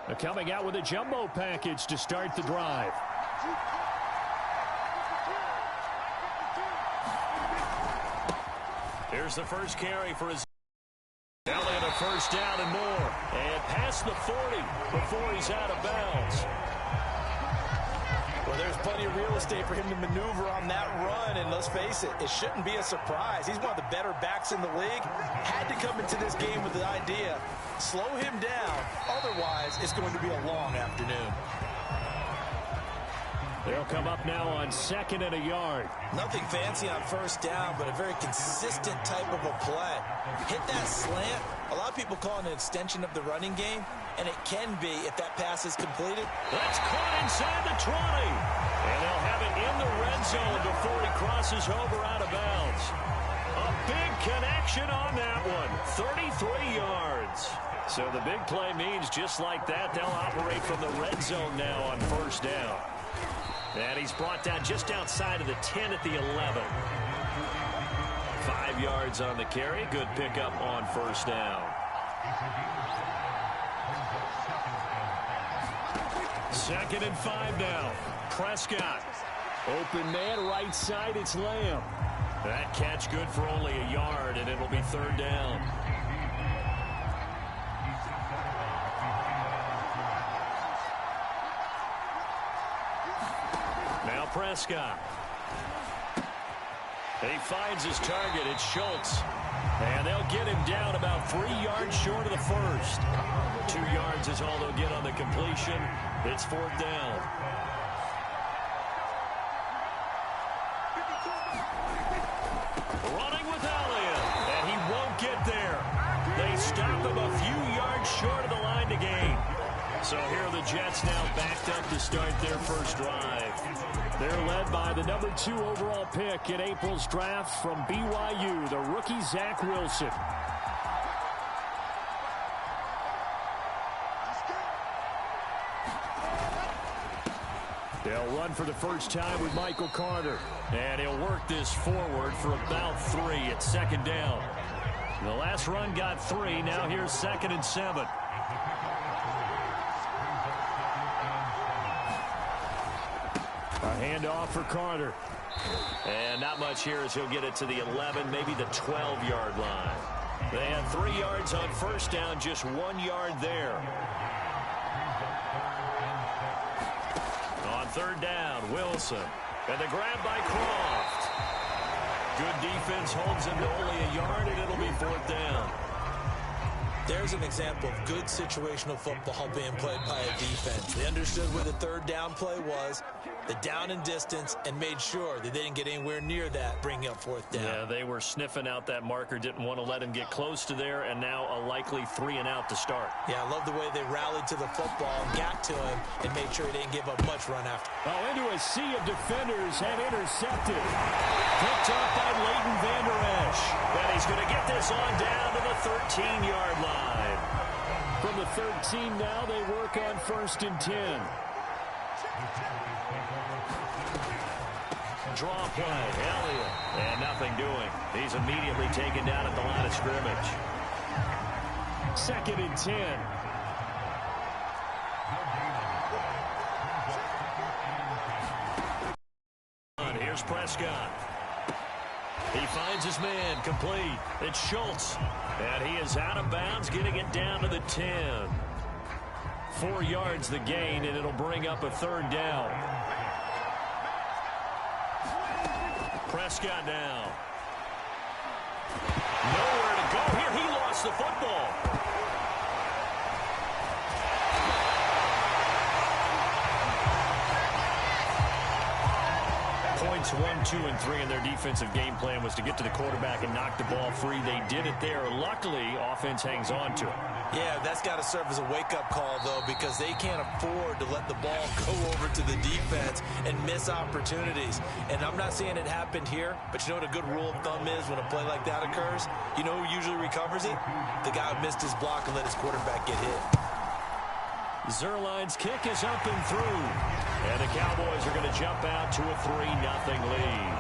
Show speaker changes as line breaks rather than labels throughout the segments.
They're coming out with a jumbo package to start the drive. Here's the first carry for his. Elliott a first down and more. And past the 40 before he's out of bounds.
Well, there's plenty of real estate for him to maneuver on that run, and let's face it, it shouldn't be a surprise. He's one of the better backs in the league. Had to come into this game with the idea, slow him down, otherwise it's going to be a long afternoon.
They'll come up now on 2nd and a yard.
Nothing fancy on first down, but a very consistent type of a play. Hit that slant. A lot of people call it an extension of the running game, and it can be if that pass is completed.
That's caught inside the 20. And they'll have it in the red zone before he crosses over out of bounds. A big connection on that one. 33 yards. So the big play means just like that, they'll operate from the red zone now on first down. And he's brought down just outside of the 10 at the 11. 5 yards on the carry. Good pickup on first down. 2nd and 5 now. Prescott. Open man, right side, it's Lamb. That catch good for only a yard, and it'll be 3rd down. Now Prescott. He finds his target. It's Schultz. And they'll get him down about 3 yards short of the first. 2 yards is all they'll get on the completion. It's 4th down. Running with Elliott. And he won't get there. They stop him a few yards short of the line to gain. So here are the Jets now backed up to start their first drive. They're led by the number 2 overall pick in April's draft from BYU, the rookie Zach Wilson. They'll run for the first time with Michael Carter. And he'll work this forward for about 3 at 2nd down. The last run got 3. Now here's 2nd and 7. A handoff for Carter. And not much here as he'll get it to the 11, maybe the 12-yard line. They had 3 yards on first down, just 1 yard there. On 3rd down, Wilson. And the grab by Croft. Good defense holds him to only a yard, and it'll be 4th down.
There's an example of good situational football being played by a defense. They understood where the 3rd down play was, the down and distance, and made sure that they didn't get anywhere near that, bringing up 4th down.
Yeah, they were sniffing out that marker, didn't want to let him get close to there, and now a likely 3 and out to start.
Yeah, I love the way they rallied to the football, got to him, and made sure he didn't give up much run after.
Oh, into a sea of defenders and intercepted. Picked up by Leighton Vander Esch. And he's going to get this on down to the 13-yard line. From the 13 now, they work on 1st and 10. Draw play, Elliott. And nothing doing. He's immediately taken down at the line of scrimmage. 2nd and 10. Here's Prescott. He finds his man, complete. It's Schultz. And he is out of bounds, getting it down to the 10. 4 yards the gain, and it'll bring up a 3rd down. Prescott now. Nowhere to go here. He lost the football. Points 1, 2, and 3 in their defensive game plan was to get to the quarterback and knock the ball free. They did it there. Luckily, offense hangs on to it.
Yeah, that's got to serve as a wake-up call, though, because they can't afford to let the ball go over to the defense and miss opportunities. And I'm not saying it happened here, but you know what a good rule of thumb is when a play like that occurs? You know who usually recovers it? The guy who missed his block and let his quarterback get hit.
Zerline's kick is up and through. And the Cowboys are going to jump out to a 3-0 lead.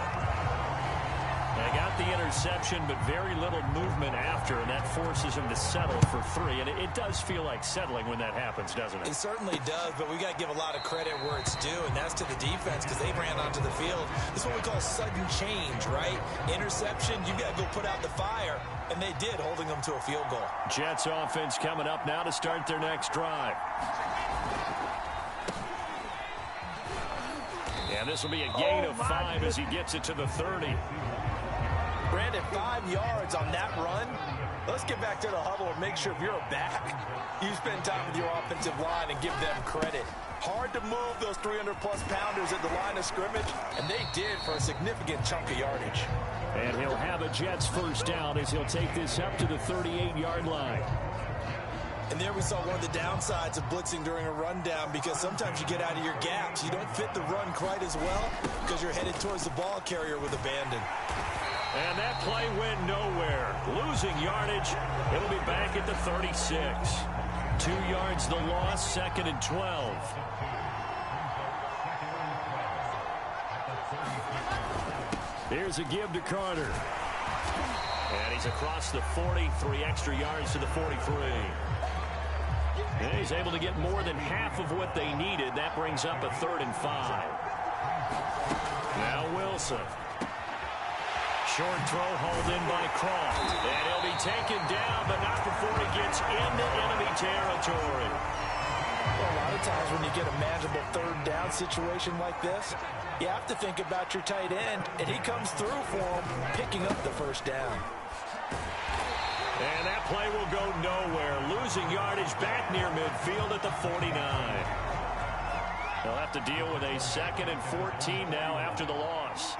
They got the interception, but very little movement after, and that forces him to settle for 3. And it does feel like settling when that happens, doesn't it?
It certainly does, but we got to give a lot of credit where it's due, and that's to the defense because they ran onto the field. This is what we call sudden change, right? Interception, you got to go put out the fire, and they did, holding them to a field goal.
Jets offense coming up now to start their next drive. And this will be a gain of 5 as he gets it to the 30.
Brandon, 5 yards on that run. Let's get back to the huddle and make sure if you're back, you spend time with your offensive line and give them credit. Hard to move those 300-plus pounders at the line of scrimmage, and they did for a significant chunk of yardage.
And he'll have a Jets first down as he'll take this up to the 38-yard line.
And there we saw one of the downsides of blitzing during a rundown because sometimes you get out of your gaps. You don't fit the run quite as well because you're headed towards the ball carrier with abandon.
And that play went nowhere. Losing yardage. It'll be back at the 36. 2 yards the loss, 2nd and 12. Here's a give to Carter. And he's across the 40, 3 extra yards to the 43. And he's able to get more than half of what they needed. That brings up a 3rd and 5. Now Wilson. Short throw hauled in by Croft. And he'll be taken down, but not before he gets into enemy territory.
Well, a lot of times when you get a manageable 3rd down situation like this, you have to think about your tight end, and he comes through for him, picking up the first down.
And that play will go nowhere. Losing yardage back near midfield at the 49. They'll have to deal with a 2nd and 14 now after the loss.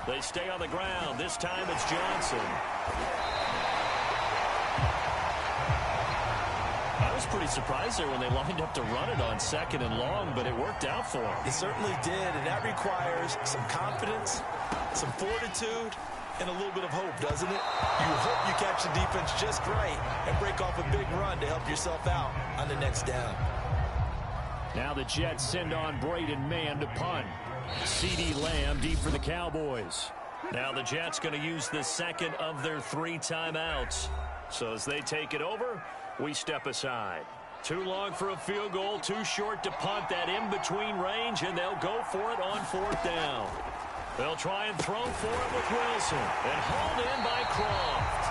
They stay on the ground. This time it's Johnson. I was pretty surprised there when they lined up to run it on 2nd and long, but it worked out for them.
It certainly did, and that requires some confidence, some fortitude, and a little bit of hope, doesn't it? You hope you catch the defense just right and break off a big run to help yourself out on the next down.
Now the Jets send on Braden Mann to punt. C.D. Lamb deep for the Cowboys. Now the Jets going to use the 2nd of their 3 timeouts. So as they take it over, we step aside. Too long for a field goal, too short to punt that in-between range, and they'll go for it on 4th down. They'll try and throw for it with Wilson, and hauled in by Croft.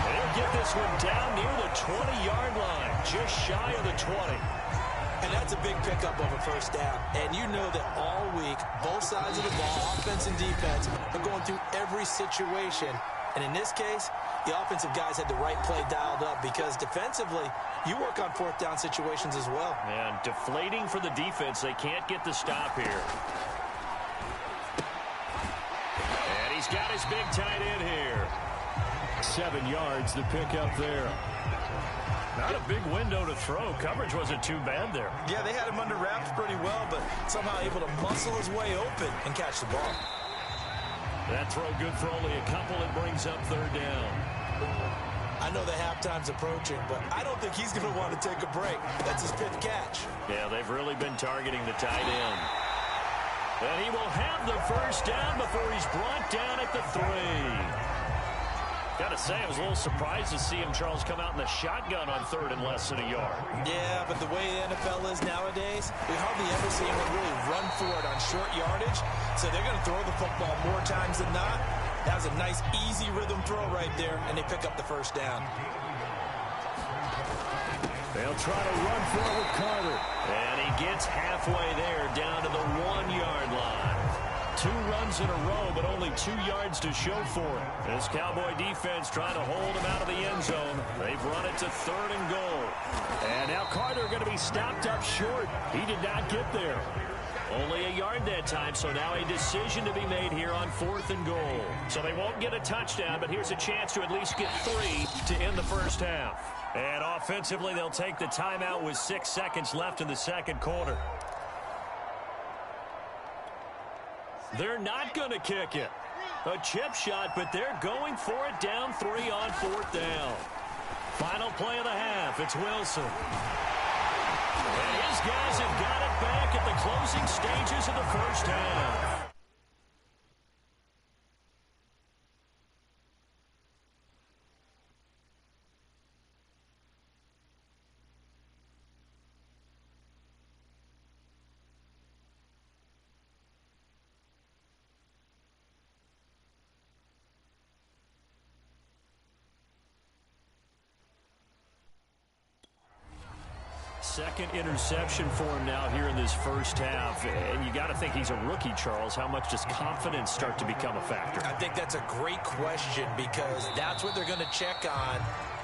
And he'll get this one down near the 20-yard line, just shy of the 20.
And that's a big pickup of a first down. And you know that all week, both sides of the ball, offense and defense, are going through every situation. And in this case, the offensive guys had the right play dialed up because defensively, you work on 4th down situations as well.
And deflating for the defense. They can't get the stop here. And he's got his big tight end here. 7 yards, the pickup there. Not a big window to throw. Coverage wasn't too bad there.
Yeah, they had him under wraps pretty well, but somehow able to muscle his way open and catch the ball.
That throw good for only a couple. It brings up 3rd down.
I know the halftime's approaching, but I don't think he's going to want to take a break. That's his 5th catch.
Yeah, they've really been targeting the tight end. And he will have the first down before he's brought down at the 3. Gotta say, I was a little surprised to see him, Charles, come out in the shotgun on 3rd and less than a yard.
Yeah, but the way the NFL is nowadays, we hardly ever see him really run for it on short yardage. So they're going to throw the football more times than not. That was a nice, easy rhythm throw right there, and they pick up the first down.
They'll try to run for it with Carter. And he gets halfway there, down to the 1-yard line. 2 runs in a row, but only 2 yards to show for it. This Cowboy defense trying to hold him out of the end zone. They've run it to 3rd and goal. And now Carter going to be stopped up short. He did not get there. Only a yard that time, so now a decision to be made here on 4th and goal. So they won't get a touchdown, but here's a chance to at least get 3 to end the first half. And offensively, they'll take the timeout with 6 seconds left in the 2nd quarter. They're not going to kick it. A chip shot, but they're going for it down 3 on 4th down. Final play of the half. It's Wilson. And his guys have got it back at the closing stages of the first half. second interception for him now here in this first half. And you got to think he's a rookie, Charles. How much does confidence start to become a factor?
I think that's a great question because that's what they're going to check on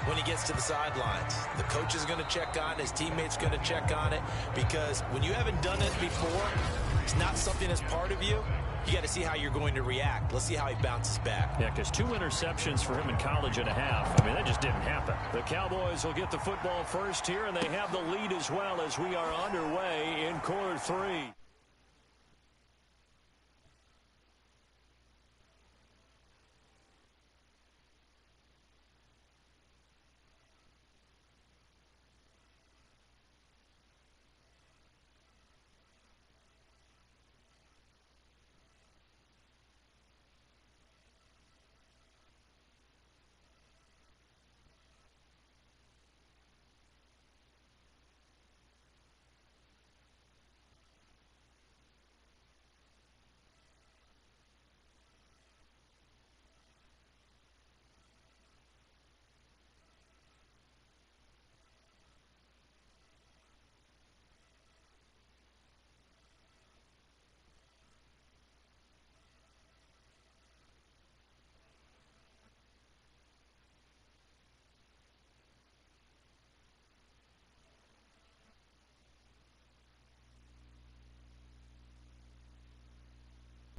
when he gets to the sidelines. The coach is going to check on it. His teammates going to check on it because when you haven't done it before, it's not something that's part of you. You got to see how you're going to react. Let's see how he bounces back.
Yeah, because 2 interceptions for him in college and a half. I mean, that just didn't happen. The Cowboys will get the football first here, and they have the lead as well as we are underway in quarter 3.